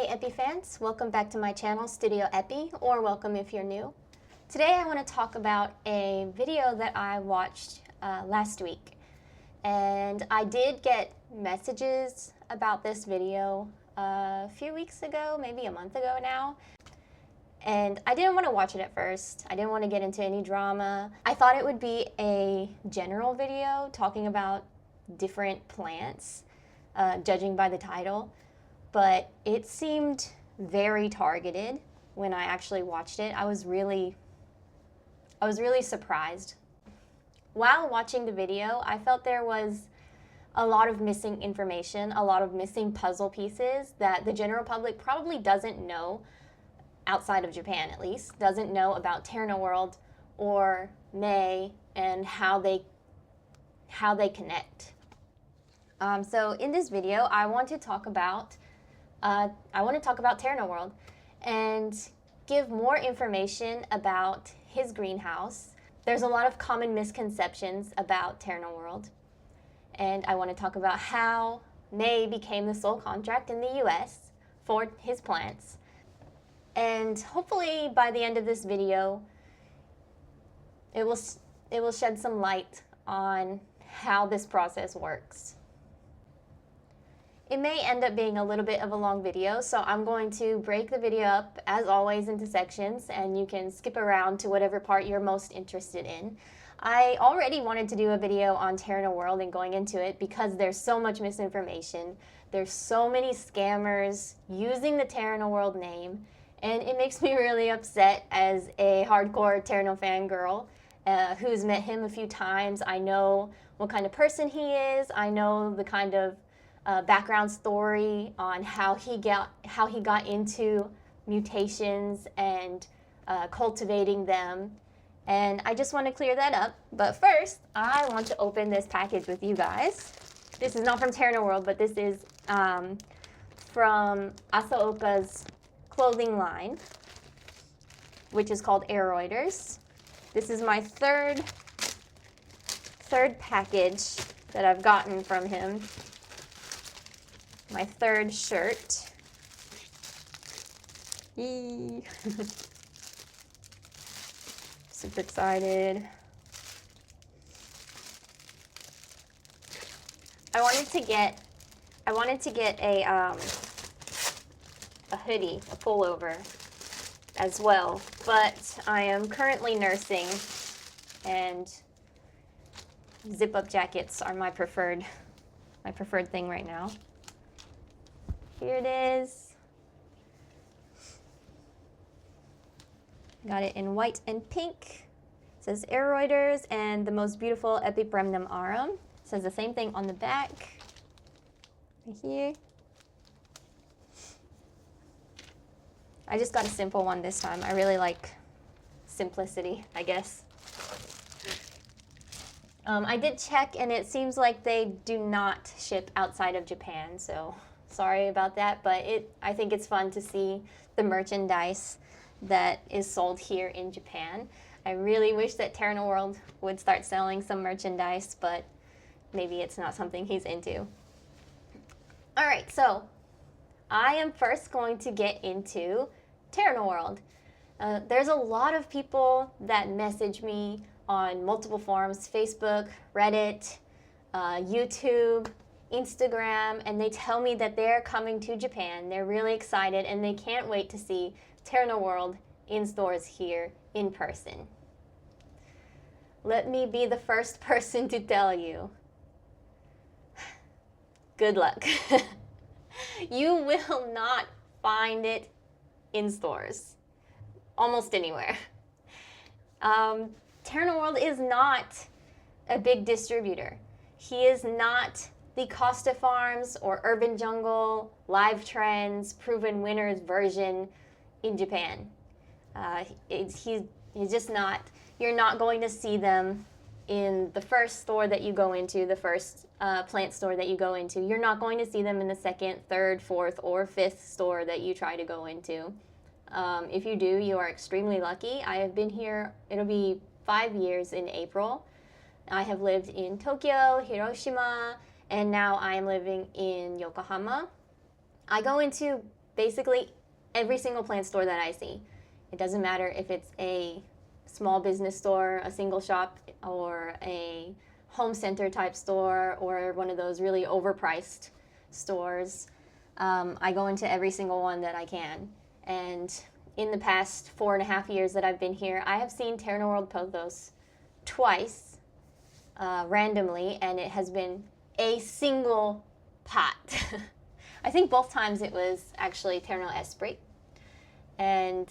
Hey Epi fans, welcome back to my channel, Studio Epi, or welcome if you're new. Today I want to talk about a video that I watched last week. And I did get messages about this video a few weeks ago, maybe a month ago now. And I didn't want to watch it at first. I didn't want to get into any drama. I thought it would be a general video talking about different plants, judging by the title. But it seemed very targeted when I actually watched it. I was really surprised. While watching the video, I felt there was a lot of missing information, a lot of missing puzzle pieces that the general public probably doesn't know, outside of Japan at least, doesn't know about Terunoworld or May and how they connect. So in this video, I want to talk about Terunoworld and give more information about his greenhouse. There's a lot of common misconceptions about Terunoworld, and I want to talk about how May became the sole contract in the US for his plants. And hopefully by the end of this video, it will shed some light on how this process works. It may end up being a little bit of a long video, so I'm going to break the video up, as always, into sections, and you can skip around to whatever part you're most interested in. I already wanted to do a video on Terunoworld and going into it because there's so much misinformation. There's so many scammers using the Terunoworld name, and it makes me really upset as a hardcore Teruno fangirl who's met him a few times. I know what kind of person he is. I know the kind of background story on how he got into mutations and cultivating them, and I just want to clear that up. But first, I want to open this package with you guys. This is not from Terunoworld, but this is from Asaoka's clothing line, which is called Aroiders. This is my third package that I've gotten from him. My third shirt. Yee. Super excited. I wanted to get a hoodie, a pullover as well, but I am currently nursing, and zip-up jackets are my preferred thing right now. Here it is. Got it in white and pink. It says Aroiders and the most beautiful Epipremnum arum. It says the same thing on the back. Right here. I just got a simple one this time. I really like simplicity, I guess. I did check, and it seems like they do not ship outside of Japan, so sorry about that, but I think it's fun to see the merchandise that is sold here in Japan. I really wish that Terunoworld would start selling some merchandise, but maybe it's not something he's into. All right, so I am first going to get into Terunoworld. There's a lot of people that message me on multiple forums, Facebook, Reddit, YouTube, Instagram, and they tell me that they're coming to Japan. They're really excited and they can't wait to see Terunoworld in stores here in person. Let me be the first person to tell you, good luck. You will not find it in stores, almost anywhere. Terunoworld is not a big distributor. He is not the Costa Farms or Urban Jungle, Live Trends, Proven Winners version in Japan. He's just not. You're not going to see them in the first store that you go into, the first plant store that you go into. You're not going to see them in the second, third, fourth, or fifth store that you try to go into. If you do, you are extremely lucky. I have been here, it'll be 5 years in April. I have lived in Tokyo, Hiroshima, and now I am living in Yokohama. I go into basically every single plant store that I see. It doesn't matter if it's a small business store, a single shop, or a home center type store, or one of those really overpriced stores. I go into every single one that I can. And in the past 4.5 years that I've been here, I have seen Terunoworld Pothos twice, randomly, and it has been a single pot. I think both times it was actually Teruno Esprit, and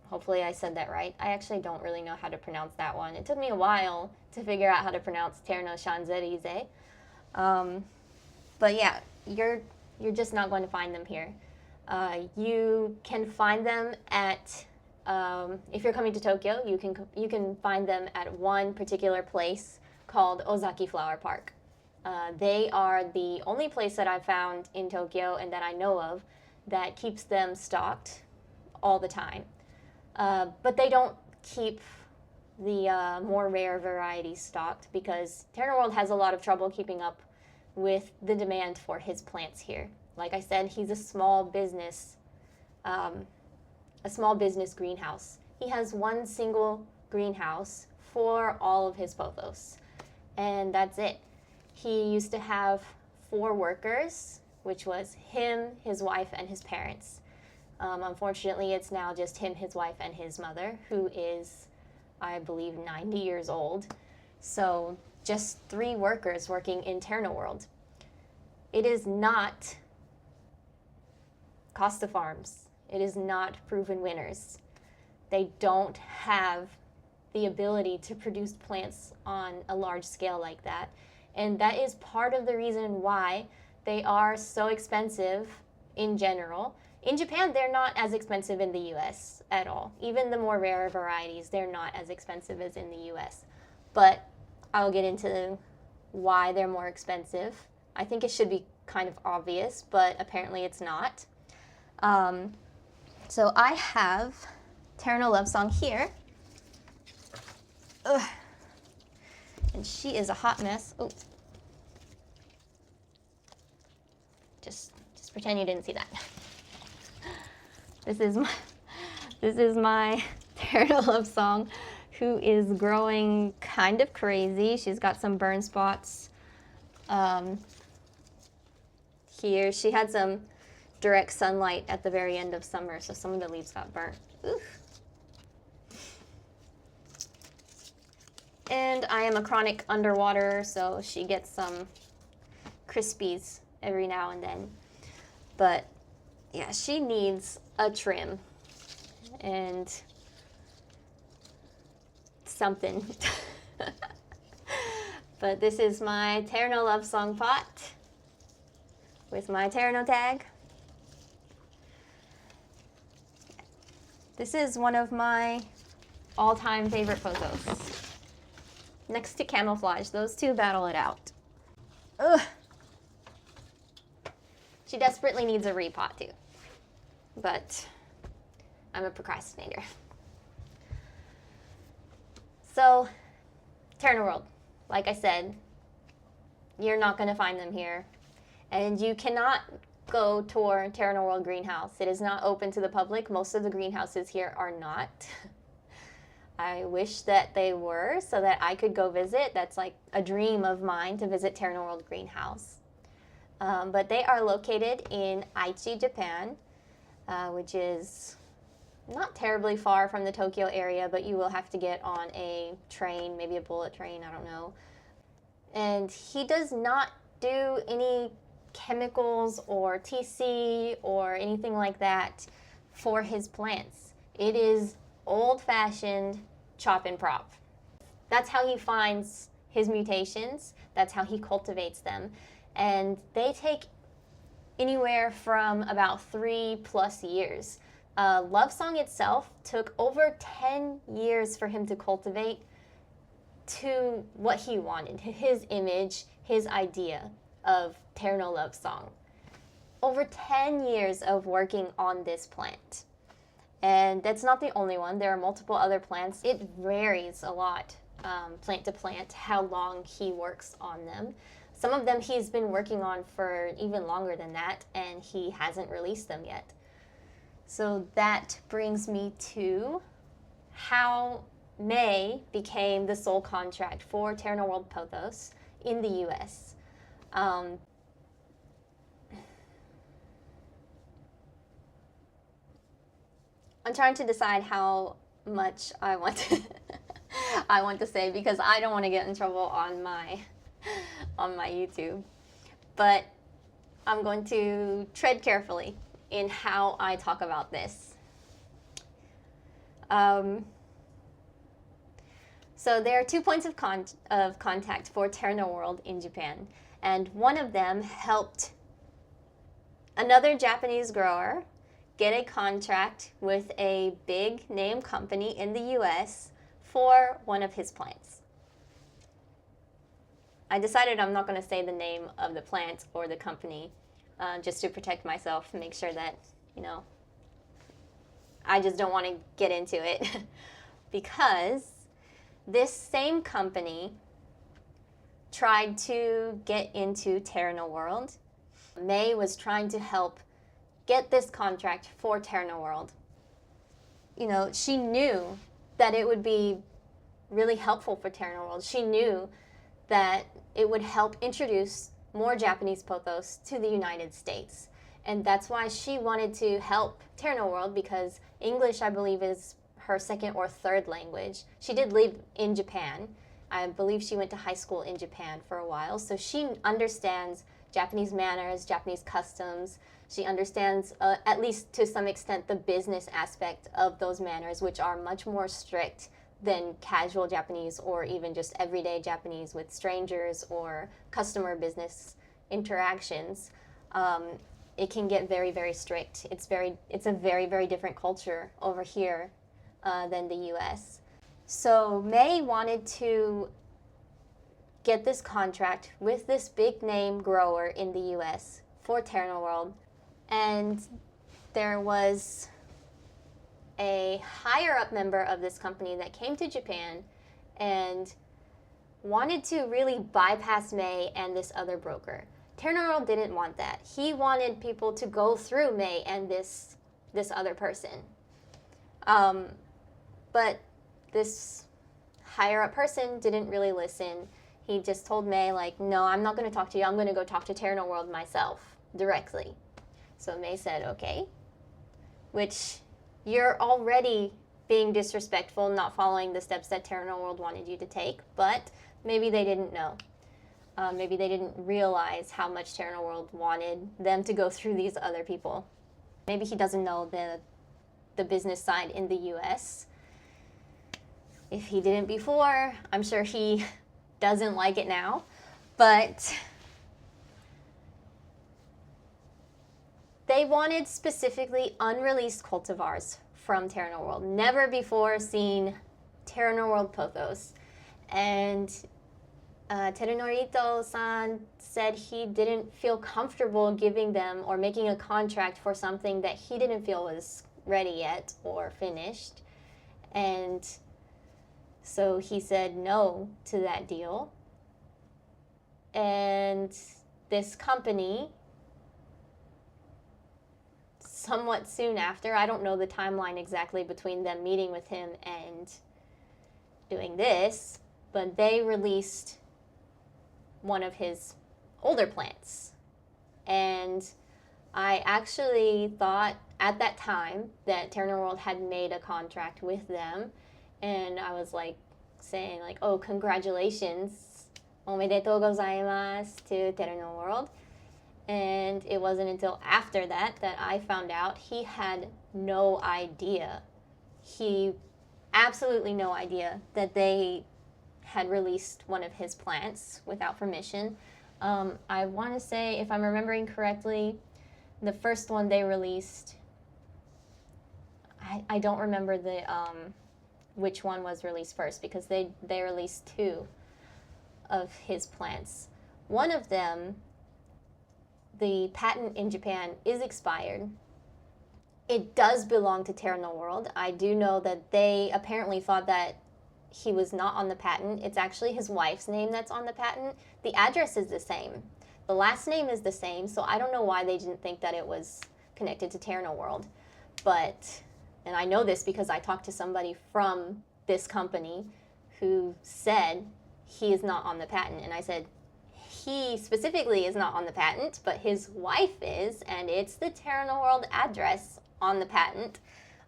hopefully I said that right. I actually don't really know how to pronounce that one. It took me a while to figure out how to pronounce Teruno Champs-Élysées. But yeah, you're just not going to find them here. You can find them at, if you're coming to Tokyo, you can find them at one particular place called Ozaki Flower Park. They are the only place that I've found in Tokyo and that I know of that keeps them stocked all the time. But they don't keep the more rare varieties stocked because Terunoworld has a lot of trouble keeping up with the demand for his plants here. Like I said, he's a small business greenhouse. He has one single greenhouse for all of his pothos, and that's it. He used to have 4 workers, which was him, his wife, and his parents. Unfortunately, it's now just him, his wife, and his mother, who is, I believe, 90 years old. So just 3 workers working in Terunoworld. It is not Costa Farms. It is not Proven Winners. They don't have the ability to produce plants on a large scale like that. And that is part of the reason why they are so expensive in general. In Japan, they're not as expensive in the US at all. Even the more rare varieties, they're not as expensive as in the US. But I'll get into why they're more expensive. I think it should be kind of obvious, but apparently it's not. So I have Teruno Lovesong here. Ugh. And she is a hot mess. Oh. Just pretend you didn't see that. This is my Teruno Lovesong, who is growing kind of crazy. She's got some burn spots. Here, she had some direct sunlight at the very end of summer, so some of the leaves got burnt. Oof. And I am a chronic underwater, so she gets some crispies every now and then. But yeah, she needs a trim and something. But this is my Teruno Lovesong pot with my Teruno tag. This is one of my all-time favorite pothos. Next to Camouflage, those two battle it out. Ugh. She desperately needs a repot too, but I'm a procrastinator. So, Terunoworld, like I said, you're not going to find them here, and you cannot go tour Terunoworld Greenhouse. It is not open to the public. Most of the greenhouses here are not. I wish that they were so that I could go visit. That's like a dream of mine, to visit Terunoworld Greenhouse. But they are located in Aichi, Japan, which is not terribly far from the Tokyo area, but you will have to get on a train, maybe a bullet train, I don't know. And he does not do any chemicals or TC or anything like that for his plants. It is old-fashioned chop and prop. That's how he finds his mutations. That's how he cultivates them. And they take anywhere from about 3+ years. Lovesong itself took over 10 years for him to cultivate to what he wanted, his image, his idea of Teruno Lovesong. Over 10 years of working on this plant. And that's not the only one. There are multiple other plants. It varies a lot, plant to plant, how long he works on them. Some of them he's been working on for even longer than that, and he hasn't released them yet. So that brings me to how May became the sole contract for Terunoworld Pothos in the US. I'm trying to decide how much I want to I want to say, because I don't want to get in trouble on my YouTube. But I'm going to tread carefully in how I talk about this. So there are 2 points of contact for Terunoworld in Japan, and one of them helped another Japanese grower get a contract with a big name company in the US for one of his plants. I decided I'm not going to say the name of the plant or the company, just to protect myself and make sure that, I just don't want to get into it. Because this same company tried to get into Terunoworld. May was trying to help get this contract for Terunoworld. She knew that it would be really helpful for Terunoworld. She knew that it would help introduce more Japanese pothos to the United States. And that's why she wanted to help Terunoworld, because English, I believe, is her second or third language. She did live in Japan. I believe she went to high school in Japan for a while. So she understands Japanese manners, Japanese customs. She understands, at least to some extent, the business aspect of those manners, which are much more strict than casual Japanese or even just everyday Japanese with strangers or customer business interactions. It can get very, very strict. It's a very, very different culture over here than the US. So May wanted to get this contract with this big name grower in the US for Terunoworld, and there was a higher up member of this company that came to Japan and wanted to really bypass May and this other broker. Terunoworld didn't want that. He wanted people to go through May and this other person. But this higher up person didn't really listen. He just told May, no, I'm not going to talk to you. I'm going to go talk to Terunoworld myself directly. So May said, okay, which you're already being disrespectful, not following the steps that Terunoworld wanted you to take, but maybe they didn't know. Maybe they didn't realize how much Terunoworld wanted them to go through these other people. Maybe he doesn't know the business side in the US. If he didn't before, I'm sure he doesn't like it now. But they wanted specifically unreleased cultivars from Terunoworld. Never before seen Terunoworld Pothos. And Terunorito-san said he didn't feel comfortable giving them or making a contract for something that he didn't feel was ready yet or finished. And so he said no to that deal. And this company, somewhat soon after, I don't know the timeline exactly between them meeting with him and doing this, but they released one of his older plants. And I actually thought at that time that Terunoworld had made a contract with them, and I was saying oh, congratulations, omedetou gozaimasu to Terunoworld. And it wasn't until after that I found out he had no idea. He absolutely no idea that they had released one of his plants without permission. I want to say, if I'm remembering correctly, the first one they released, I don't remember which one was released first, because they released 2 of his plants. One of them, the patent in Japan is expired. It does belong to Terunoworld. I do know that they apparently thought that he was not on the patent. It's actually his wife's name that's on the patent. The address is the same. The last name is the same, so I don't know why they didn't think that it was connected to Terunoworld. But, and I know this because I talked to somebody from this company who said he is not on the patent. And I said, he specifically is not on the patent, but his wife is, and it's the Terunoworld address on the patent.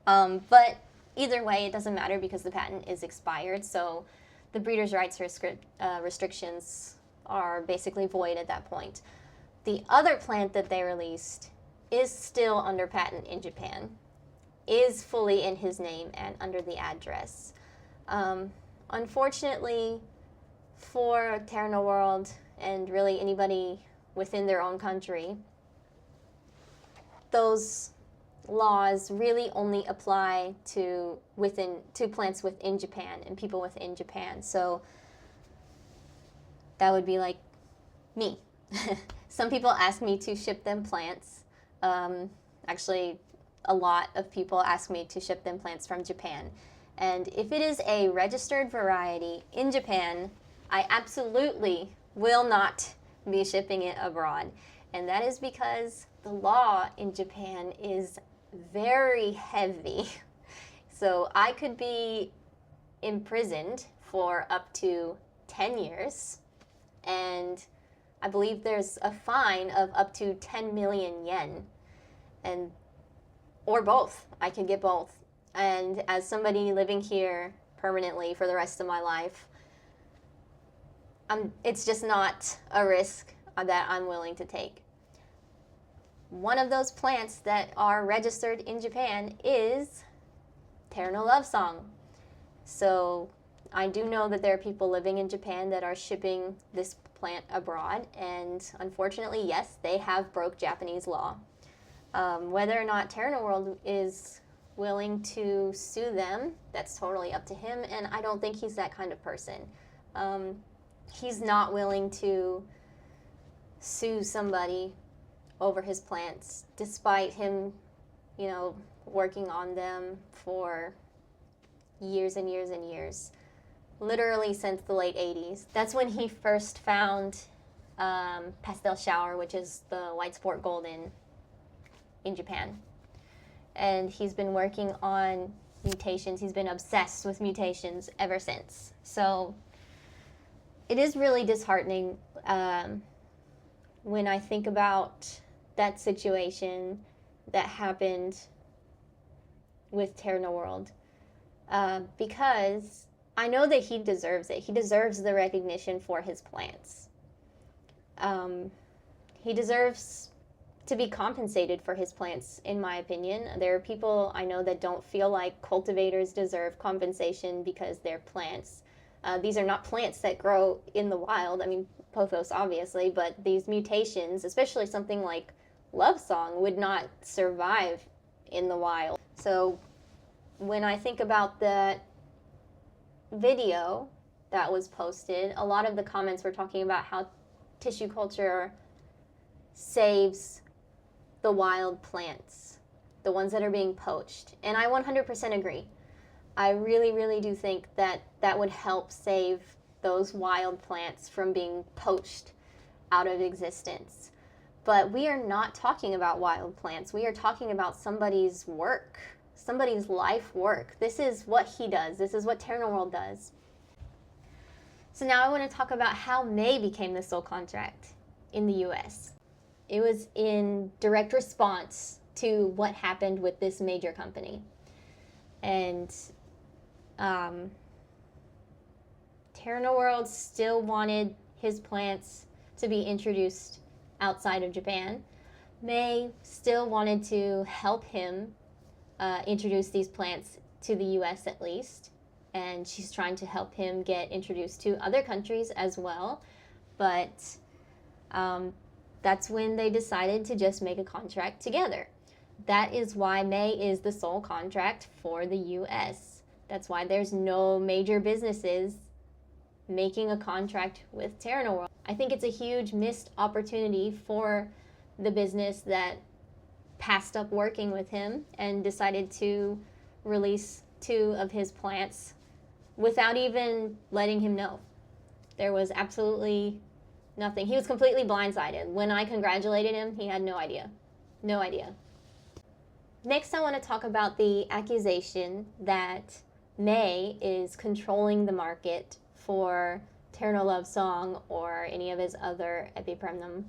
But either way, it doesn't matter because the patent is expired, so the breeder's rights restrictions are basically void at that point. The other plant that they released is still under patent in Japan, is fully in his name and under the address. Unfortunately, for Terunoworld and really anybody within their own country, those laws really only apply to plants within Japan and people within Japan. So that would be like me. Some people ask me to ship them plants. Actually, a lot of people ask me to ship them plants from Japan. And if it is a registered variety in Japan, I absolutely will not be shipping it abroad. And that is because the law in Japan is very heavy. So I could be imprisoned for up to 10 years. And I believe there's a fine of up to 10 million yen. Or both. I could get both. And as somebody living here permanently for the rest of my life, it's just not a risk that I'm willing to take. One of those plants that are registered in Japan is Teruno Lovesong. So I do know that there are people living in Japan that are shipping this plant abroad, and unfortunately, yes, they have broke Japanese law. Whether or not Terunoworld is willing to sue them, that's totally up to him, and I don't think he's that kind of person. He's not willing to sue somebody over his plants, despite him, working on them for years and years and years. Literally since the late 80s. That's when he first found Pastel Shower, which is the white sport golden in Japan. And he's been working on mutations. He's been obsessed with mutations ever since. So it is really disheartening when I think about that situation that happened with Terunoworld, because I know that he deserves it. He deserves the recognition for his plants. He deserves to be compensated for his plants, in my opinion. There are people I know that don't feel like cultivators deserve compensation because they're plants. These are not plants that grow in the wild. I mean, pothos, obviously, but these mutations, especially something like Lovesong, would not survive in the wild. So when I think about that video that was posted, a lot of the comments were talking about how tissue culture saves the wild plants, the ones that are being poached. And I 100% agree. I really, really do think that that would help save those wild plants from being poached out of existence. But we are not talking about wild plants. We are talking about somebody's work, somebody's life work. This is what he does. This is what Terunoworld does. So now I want to talk about how May became the sole contract in the US. It was in direct response to what happened with this major company. And Terunoworld still wanted his plants to be introduced outside of Japan. May still wanted to help him introduce these plants to the US at least. And she's trying to help him get introduced to other countries as well. But that's when they decided to just make a contract together. That is why May is the sole contract for the US. That's why there's no major businesses making a contract with Terunoworld. I think it's a huge missed opportunity for the business that passed up working with him and decided to release 2 of his plants without even letting him know. There was absolutely nothing. He was completely blindsided. When I congratulated him, he had no idea. No idea. Next, I want to talk about the accusation that May is controlling the market for Teruno Lovesong or any of his other EpiFam.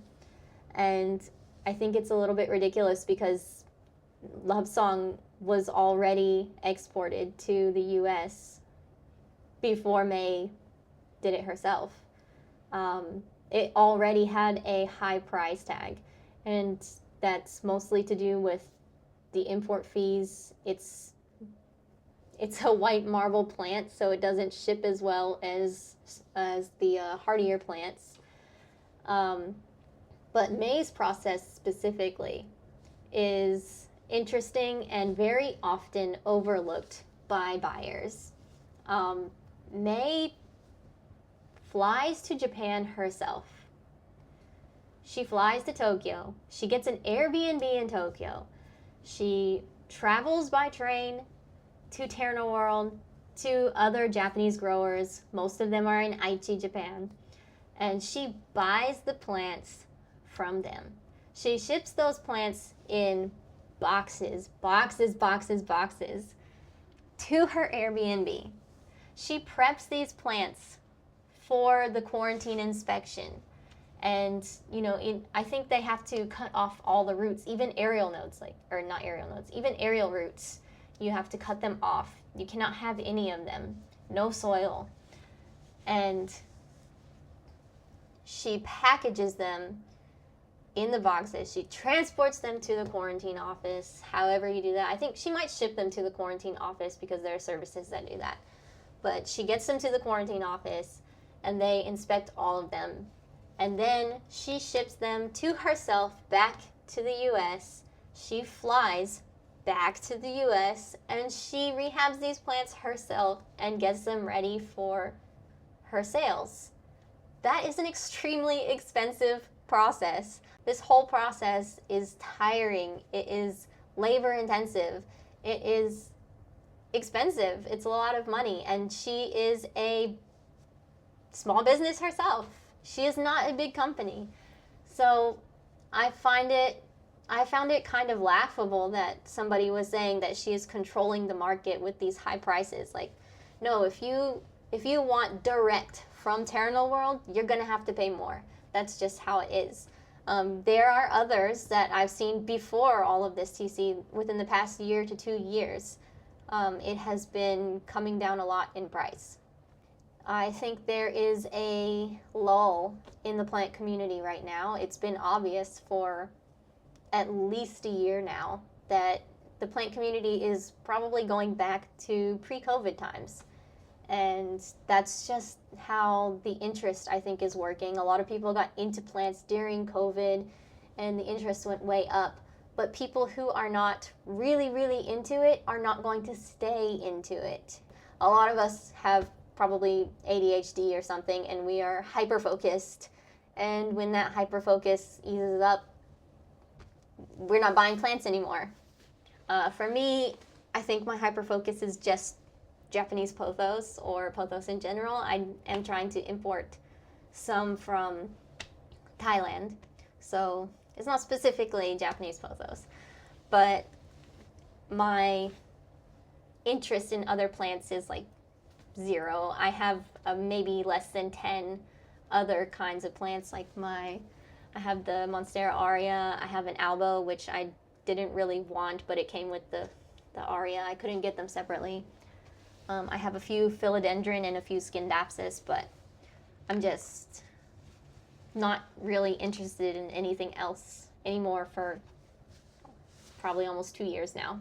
And I think it's a little bit ridiculous because Lovesong was already exported to the US before May did it herself. It already had a high price tag, and that's mostly to do with the import fees. It's a white marble plant, so it doesn't ship as well as the hardier plants. But May's process specifically is interesting and very often overlooked by buyers. May flies to Japan herself. She flies to Tokyo. She gets an Airbnb in Tokyo. She travels by train to Terunoworld, to other Japanese growers. Most of them are in Aichi, Japan. And she buys the plants from them. She ships those plants in boxes to her Airbnb. She preps these plants for the quarantine inspection. And, I think they have to cut off all the roots, even aerial roots. You have to cut them off. You cannot have any of them. No soil. And she packages them in the boxes. She transports them to the quarantine office, however you do that. I think she might ship them to the quarantine office because there are services that do that. But she gets them to the quarantine office, and they inspect all of them. And then she ships them to herself back to the U.S. She flies back to the U.S. and she rehabs these plants herself and gets them ready for her sales. That is an extremely expensive process. This whole process is tiring. It is labor intensive. It is expensive. It's a lot of money. And she is a small business herself. She is not a big company. So I found it kind of laughable that somebody was saying that she is controlling the market with these high prices. Like, no, if you want direct from Terunoworld, you're going to have to pay more. That's just how it is. There are others that I've seen before all of this TC within the past year to 2 years. It has been coming down a lot in price. I think there is a lull in the plant community right now. It's been obvious for at least a year now that the plant community is probably going back to pre-COVID times. And that's just how the interest, I think, is working. A lot of people got into plants during COVID and the interest went way up. But people who are not really, really into it are not going to stay into it. A lot of us have probably ADHD or something, and we are hyper-focused. And when that hyper-focus eases up, we're not buying plants anymore. For me, I think my hyper-focus is just Japanese Pothos or Pothos in general. I am trying to import some from Thailand. So it's not specifically Japanese Pothos. But my interest in other plants is like zero. I have maybe less than 10 other kinds of plants. Like I have the Monstera Aurea. I have an Albo, which I didn't really want, but it came with the Aurea. I couldn't get them separately. I have a few Philodendron and a few Scindapsus, but I'm just not really interested in anything else anymore for probably almost 2 years now.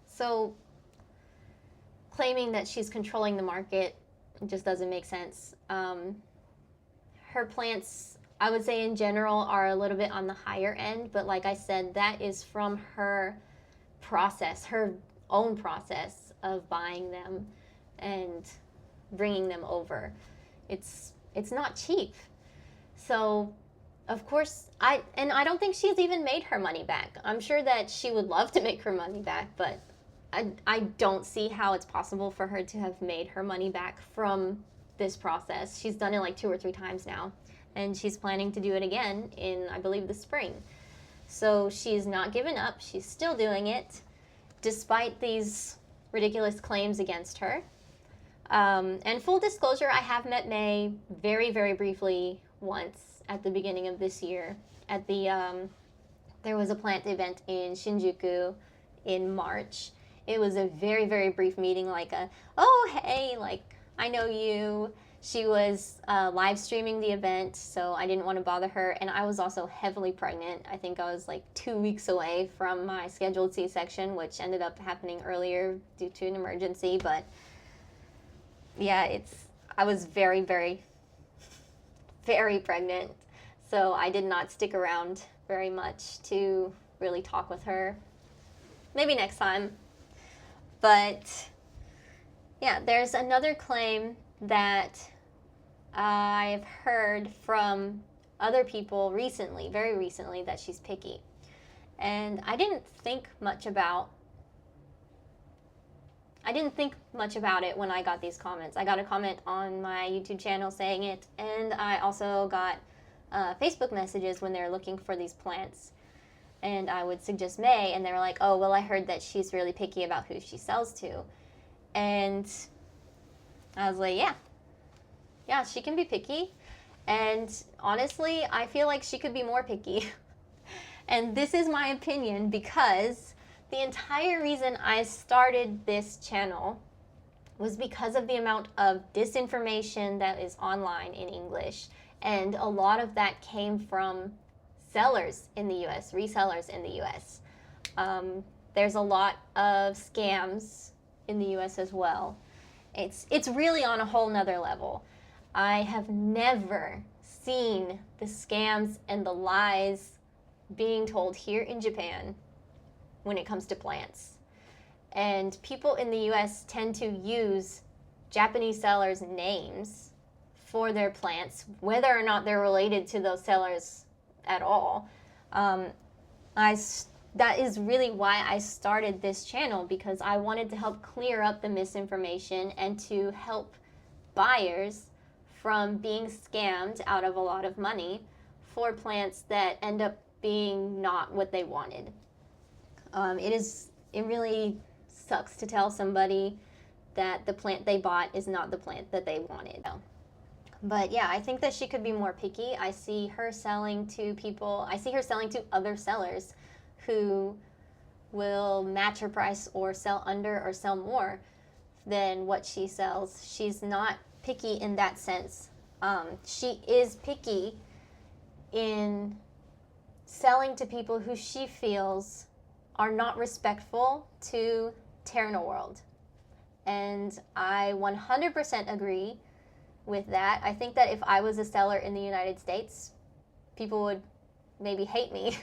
So claiming that she's controlling the market just doesn't make sense. Her plants, I would say in general, are a little bit on the higher end, but like I said, that is from her process, her own process of buying them and bringing them over. It's not cheap. So of course, I don't think she's even made her money back. I'm sure that she would love to make her money back, but I don't see how it's possible for her to have made her money back from this process. She's done it like 2 or 3 times now, and she's planning to do it again in, I believe, the spring. So she's not given up. She's still doing it despite these ridiculous claims against her. And full disclosure, I have met May very, very briefly once at the beginning of this year at the, there was a plant event in Shinjuku in March. It was a very, very brief meeting, like a, oh, hey, like, I know you. She was live streaming the event, so I didn't want to bother her. And I was also heavily pregnant. I think I was like 2 weeks away from my scheduled C-section, which ended up happening earlier due to an emergency. But yeah, I was very, very, very pregnant. So I did not stick around very much to really talk with her. Maybe next time. But yeah, there's another claim that I've heard from other people recently, very recently, that she's picky. And I didn't think much about it when I got these comments. I got a comment on my YouTube channel saying it, and I also got Facebook messages when they're looking for these plants. And I would suggest May, and they were like, oh, well, I heard that she's really picky about who she sells to. And I was like, yeah, she can be picky. And honestly, I feel like she could be more picky. And this is my opinion because the entire reason I started this channel was because of the amount of disinformation that is online in English. And a lot of that came from sellers in the US, resellers in the US. There's a lot of scams in the US as well. It's really on a whole nother level. I have never seen the scams and the lies being told here in Japan when it comes to plants. And people in the US tend to use Japanese sellers' names for their plants, whether or not they're related to those sellers at all. That is really why I started this channel, because I wanted to help clear up the misinformation and to help buyers from being scammed out of a lot of money for plants that end up being not what they wanted. It really sucks to tell somebody that the plant they bought is not the plant that they wanted. But yeah, I think that she could be more picky. I see her selling to people, I see her selling to other sellers who will match her price or sell under or sell more than what she sells. She's not picky in that sense. She is picky in selling to people who she feels are not respectful to Terunoworld. And I 100% agree with that. I think that if I was a seller in the United States, people would maybe hate me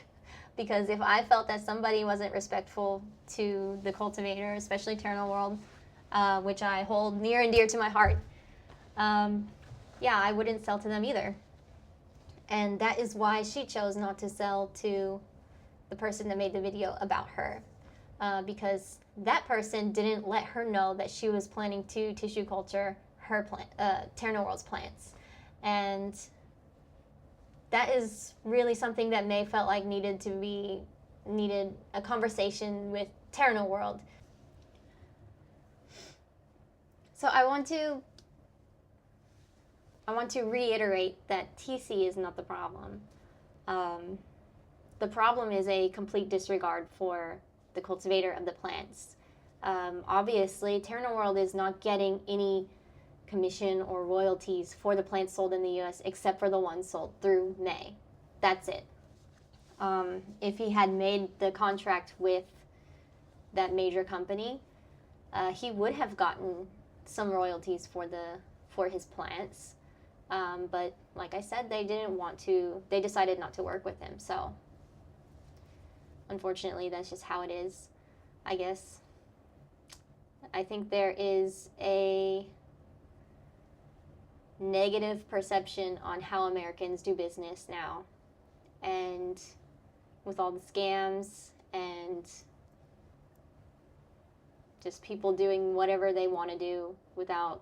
because if I felt that somebody wasn't respectful to the cultivator, especially Terunoworld, which I hold near and dear to my heart, yeah, I wouldn't sell to them either. And that is why she chose not to sell to the person that made the video about her, because that person didn't let her know that she was planning to tissue culture her Terunoworld's plants. And that is really something that May felt like needed a conversation with Terunoworld. So I want to reiterate that TC is not the problem. The problem is a complete disregard for the cultivator of the plants. Obviously, Terunoworld is not getting any commission or royalties for the plants sold in the US except for the ones sold through May. That's it. If he had made the contract with that major company, he would have gotten some royalties for his plants. But like I said, they decided not to work with him. So unfortunately, that's just how it is, I guess. I think there is a negative perception on how Americans do business now. And with all the scams and just people doing whatever they want to do without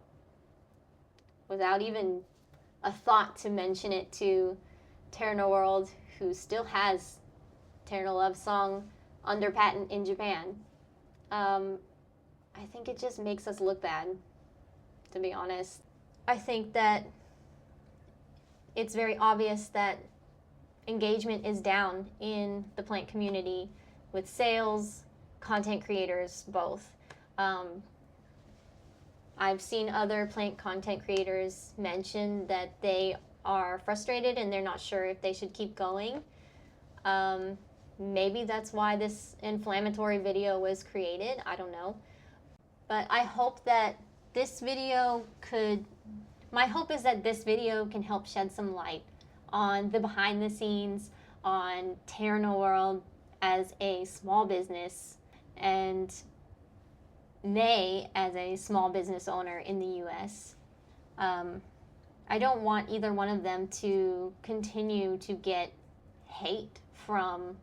even a thought to mention it to Terunoworld, who still has Teruno Lovesong under patent in Japan. I think it just makes us look bad, to be honest. I think that it's very obvious that engagement is down in the plant community with sales, content creators, both. I've seen other plant content creators mention that they are frustrated and they're not sure if they should keep going. Maybe that's why this inflammatory video was created. I don't know. But I hope that this video my hope is that this video can help shed some light on the behind the scenes, on Terunoworld as a small business, and May as a small business owner in the US. I don't want either one of them to continue to get hate from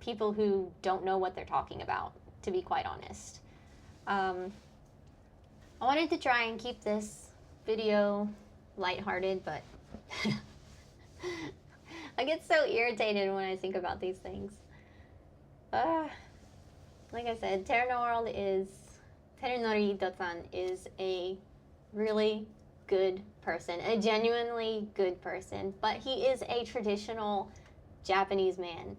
people who don't know what they're talking about, to be quite honest. I wanted to try and keep this video lighthearted, but I get so irritated when I think about these things. Like I said, Terunori-san is a really good person, a genuinely good person, but he is a traditional Japanese man.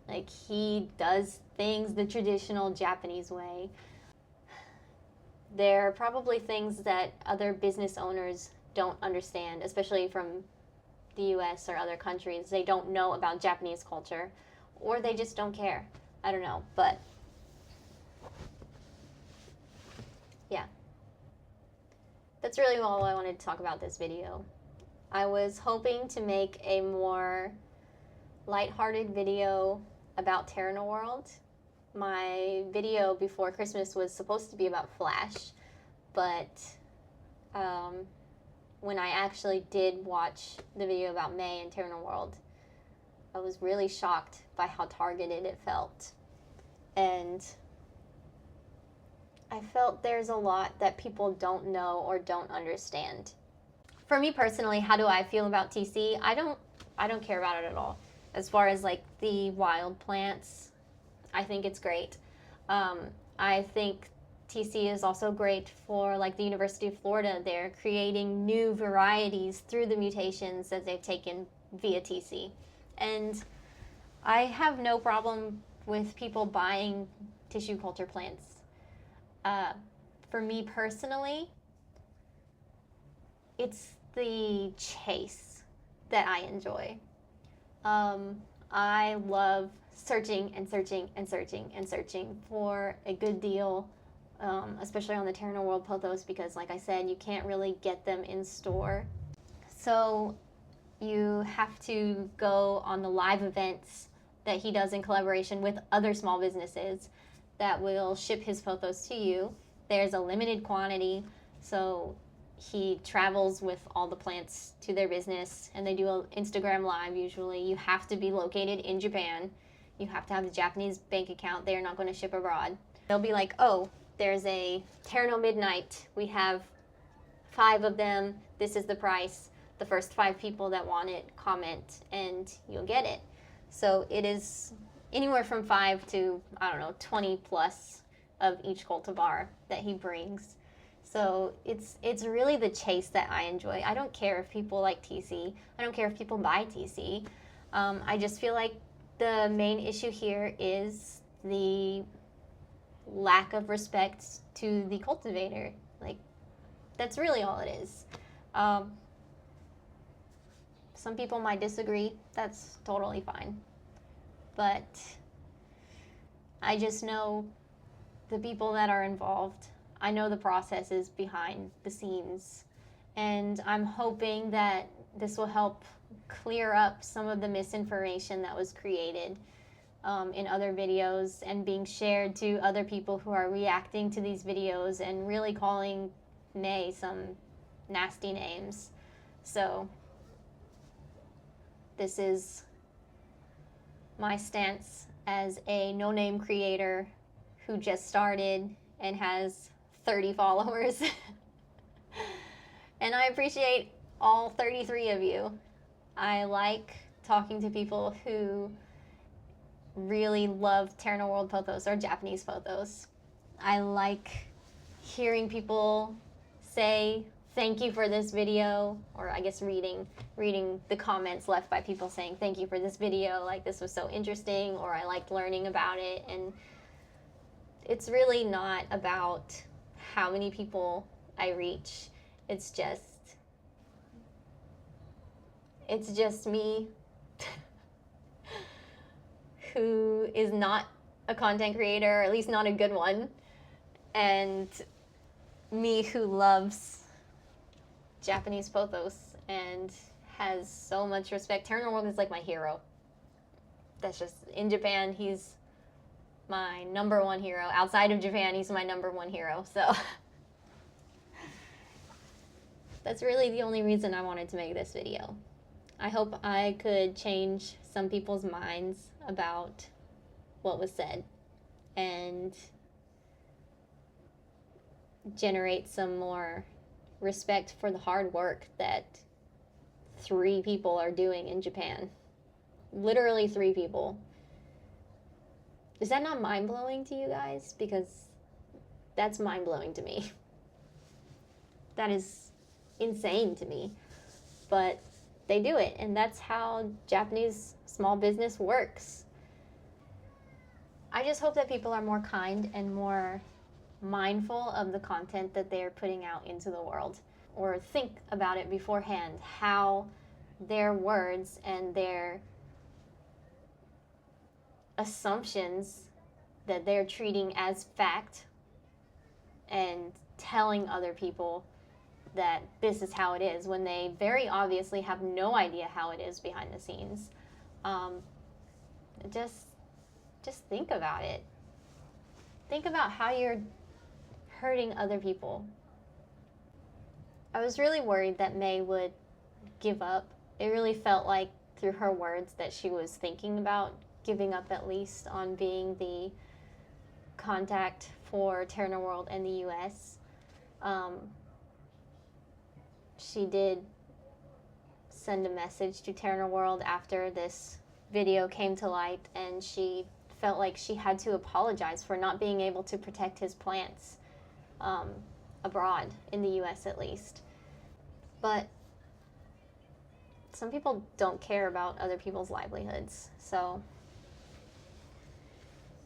Like, he does things the traditional Japanese way. There are probably things that other business owners don't understand, especially from the US or other countries. They don't know about Japanese culture, or they just don't care. I don't know, but yeah. That's really all I wanted to talk about this video. I was hoping to make a more lighthearted video about Terunoworld. My video before Christmas was supposed to be about Flash, but when I actually did watch the video about May and Terunoworld, I was really shocked by how targeted it felt. And I felt there's a lot that people don't know or don't understand. For me personally, how do I feel about TC? I don't care about it at all. As far as like the wild plants, I think it's great. I think TC is also great for like the University of Florida. They're creating new varieties through the mutations that they've taken via TC. And I have no problem with people buying tissue culture plants. For me personally, it's the chase that I enjoy. I love searching and searching and searching and searching for a good deal, especially on the Terunoworld Pothos, because like I said, you can't really get them in store. So you have to go on the live events that he does in collaboration with other small businesses that will ship his pothos to you. There's a limited quantity, so he travels with all the plants to their business, and they do an Instagram live usually. You have to be located in Japan. You have to have a Japanese bank account. They are not going to ship abroad. They'll be like, oh, there's a Teruno Midnight. We have 5 of them. This is the price. The first 5 people that want it, comment, and you'll get it. So it is anywhere from 5 to, I don't know, 20 plus of each cultivar that he brings. So it's really the chase that I enjoy. I don't care if people like TC. I don't care if people buy TC. I just feel like the main issue here is the lack of respect to the cultivator. Like, that's really all it is. Some people might disagree. That's totally fine. But I just know the people that are involved. I know the processes behind the scenes, and I'm hoping that this will help clear up some of the misinformation that was created in other videos and being shared to other people who are reacting to these videos and really calling May some nasty names. So this is my stance as a no-name creator who just started and has 30 followers. And I appreciate all 33 of you. I like talking to people who really love Terunoworld Pothos or Japanese Pothos. I like hearing people say thank you for this video, or I guess reading the comments left by people saying thank you for this video, like this was so interesting, or I liked learning about it. And it's really not about how many people I reach. It's just me who is not a content creator, or at least not a good one, and me who loves Japanese Pothos and has so much respect. Terunoworld is like my hero. That's just, in Japan, he's my #1 hero. Outside of Japan, he's my #1 hero. So that's really the only reason I wanted to make this video. I hope I could change some people's minds about what was said and generate some more respect for the hard work that 3 people are doing in Japan. Literally 3 people. Is that not mind-blowing to you guys? Because that's mind-blowing to me. That is insane to me. But they do it, and that's how Japanese small business works. I just hope that people are more kind and more mindful of the content that they're putting out into the world, or think about it beforehand, how their words and their assumptions that they're treating as fact and telling other people that this is how it is, when they very obviously have no idea how it is behind the scenes. Just think about it. Think about how you're hurting other people. I was really worried that May would give up. It really felt like through her words that she was thinking about giving up, at least on being the contact for Terunoworld and the US. She did send a message to Terunoworld after this video came to light, and she felt like she had to apologize for not being able to protect his plants abroad, in the US at least. But some people don't care about other people's livelihoods, so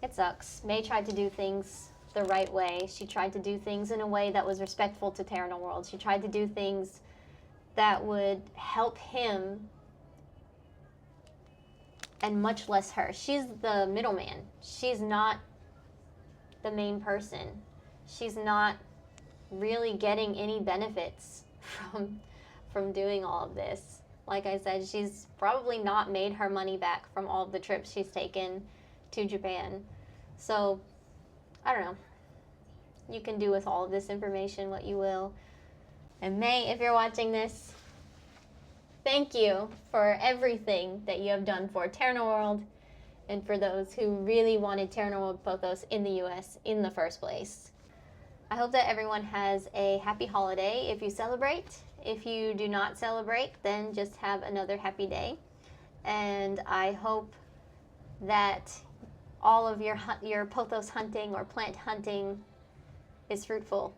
it sucks. May tried to do things the right way. She tried to do things in a way that was respectful to Terunoworld. She tried to do things that would help him and much less her. She's the middleman. She's not the main person. She's not really getting any benefits from doing all of this. Like I said, she's probably not made her money back from all of the trips she's taken to Japan. So, I don't know. You can do with all of this information what you will. And May, if you're watching this, thank you for everything that you have done for Terunoworld and for those who really wanted Terunoworld Pothos in the US in the first place. I hope that everyone has a happy holiday if you celebrate. If you do not celebrate, then just have another happy day. And I hope that all of your pothos hunting or plant hunting is fruitful.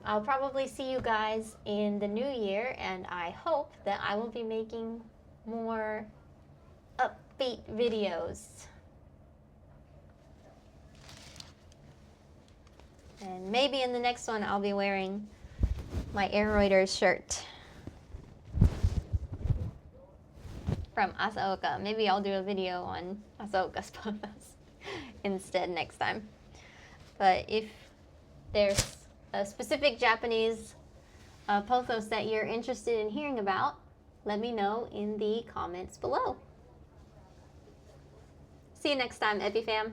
I'll probably see you guys in the new year, and I hope that I will be making more upbeat videos. And maybe in the next one I'll be wearing my Aroider shirt from Asaoka. Maybe I'll do a video on Asaoka's pothos instead next time. But if there's a specific Japanese pothos that you're interested in hearing about, let me know in the comments below. See you next time, EpiFam.